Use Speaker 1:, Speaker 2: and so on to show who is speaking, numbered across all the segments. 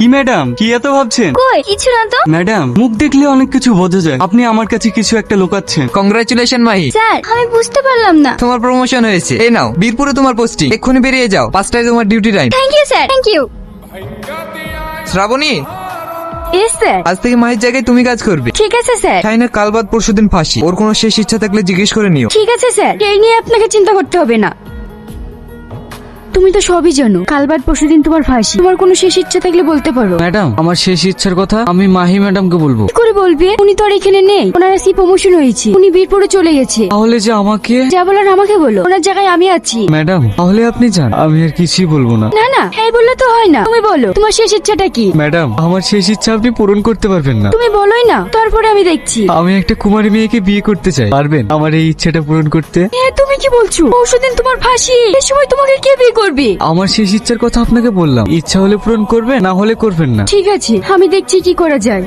Speaker 1: কি ম্যাডাম, কি এত ভাবছেন?
Speaker 2: কই কিছু না তো।
Speaker 1: ম্যাডাম, মুখ দেখলে অনেক কিছু বোঝা যায়। আপনি আমার কাছে কিছু একটা লুকাচ্ছেন।
Speaker 3: কংগ্রাচুলেশন মাহি,
Speaker 2: স্যার আমি বুঝতে পারলাম না।
Speaker 3: তোমার প্রমোশন হয়েছে। এই নাও বীরপুরে তোমার পোস্টিং। এক্ষুনি বেরিয়ে যাও, 5টায় তোমার duty time.
Speaker 2: Thank you sir, thank you.
Speaker 3: Shraboni,
Speaker 2: yes sir.
Speaker 3: আজ থেকে মাহির জায়গায় তুমি কাজ করবে।
Speaker 2: ঠিক আছে স্যার।
Speaker 3: শাহিনের কাল বাদ পরশুদিন ফাঁসি। ওর কোনো শেষ ইচ্ছা থাকলে জিজ্ঞেস করে নিও।
Speaker 2: ঠিক আছে স্যার, এই নিয়ে আপনাকে চিন্তা করতে হবে না। তুমি তো সবই জানো, কাল বাদ পরশুদিন তোমার ফাঁসি। তোমার কোনো শেষ ইচ্ছা থাকলে বলতে পারো।
Speaker 1: ম্যাডাম, আমার শেষ ইচ্ছার কথা আমি মাহি ম্যাডামকে বলবো।
Speaker 2: কি করে বলবে? উনি তো আর এখানে নেই। ওনার আজকে প্রমোশন হয়েছে, উনি বীরপুরে চলে গেছে।
Speaker 1: তাহলে যে আমাকে
Speaker 2: যা বলার আমাকে বলো, ওনার জায়গায় আমি আছি।
Speaker 1: ম্যাডাম, তাহলে আপনি যান, আমি আর কিছুই বলবো না।
Speaker 2: না না, এই বললে তো হয় না। তুমি বলো তোমার শেষ ইচ্ছাটা কি?
Speaker 1: ম্যাডাম, আমার শেষ ইচ্ছা আপনি পূরণ করতে পারবেন না।
Speaker 2: তুমি বলোই না, তারপরে আমি দেখছি।
Speaker 1: আমি একটা কুমারী মেয়েকে বিয়ে করতে চাই। পারবেন আমার এই ইচ্ছাটা পূরণ করতে?
Speaker 2: তুমি কি বলছো? পরশুদিন তোমার ফাঁসি, এই সময় তোমাকে কে বিয়ে করবে?
Speaker 1: আমার শেষ ইচ্ছার কথা আপনাকে বললাম। ইচ্ছা হলে পূরণ করবে, না হলে করবেন না।
Speaker 2: ঠিক আছে, আমি দেখছি কি করা যায়।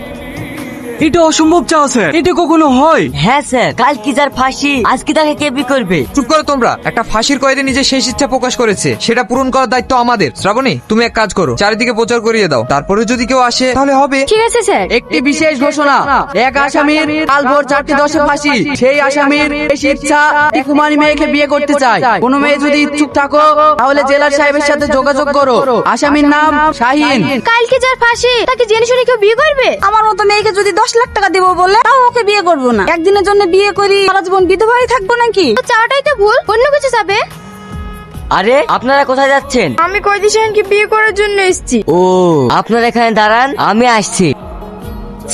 Speaker 1: এটা অসম্ভব চাও স্যার, এটা কখনো হয়?
Speaker 4: হ্যাঁ স্যার, কাল কি যার ফাঁসি, আজকে তাকে কে বিয়ে করবে?
Speaker 3: চুপ করো তোমরা। একটা ফাঁসির কয়েদে নিজের শেষ ইচ্ছা প্রকাশ করেছে, সেটা পূরণ করার দায়িত্ব আমাদের। শ্রাবণী, তুমি এক কাজ করো, চারিদিকে প্রচার করিয়ে দাও। তারপরে যদি কেউ আসে তাহলে হবে।
Speaker 2: ঠিক আছে স্যার।
Speaker 5: একটি বিশেষ ঘোষণা, এক আসামির কাল ভোর 4:10 ফাঁসি। সেই আসামির শেষ ইচ্ছা একটি কুমারী মেয়েকে বিয়ে করতে চায়। কোনো মেয়ে যদি ইচ্ছুক থাকো তাহলে জেলার সাহেবের সাথে যোগাযোগ করো। আসামির নাম শাহিন।
Speaker 2: কালকে যার ফাঁসি, তাকে জেনে শুনে কেউ বিয়ে করবে?
Speaker 6: আমার মতো মেয়েকে যদি 10 লাখ টাকা দিব বলে, তাও ওকে বিয়ে করবো না। একদিনের জন্য বিয়ে করি, সারা জীবন বিধবাই থাকবো নাকি?
Speaker 2: তো চাওয়াটাই তো ভুল, অন্য কিছু যাবে।
Speaker 4: আরে আপনারা কোথায় যাচ্ছেন?
Speaker 6: আমি কয়দি শাহিনকে বিয়ে করার জন্য এসেছি।
Speaker 4: ও, আপনারা এখানে দাঁড়ান, আমি আসছি।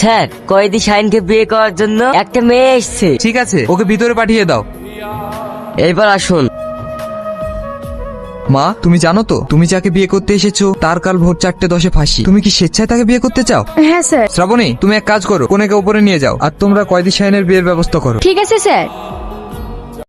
Speaker 4: স্যার, কয়েদি শাহিনকে বিয়ে করার জন্য একটা মেয়ে এসছে।
Speaker 3: ঠিক আছে, ওকে ভিতরে পাঠিয়ে দাও।
Speaker 4: এবার আসুন।
Speaker 3: মা, তুমি জানো তো তুমি যাকে বিয়ে করতে এসেছো তার কাল ভোর 4:10 ফাঁসি। তুমি কি স্বেচ্ছায় তাকে বিয়ে করতে চাও?
Speaker 6: হ্যাঁ স্যার।
Speaker 3: শ্রাবণী, তুমি এক কাজ করো, কোনেকে উপরে নিয়ে যাও, আর তোমরা কয়েদি শাহিনের বিয়ের ব্যবস্থা করো।
Speaker 2: ঠিক আছে স্যার।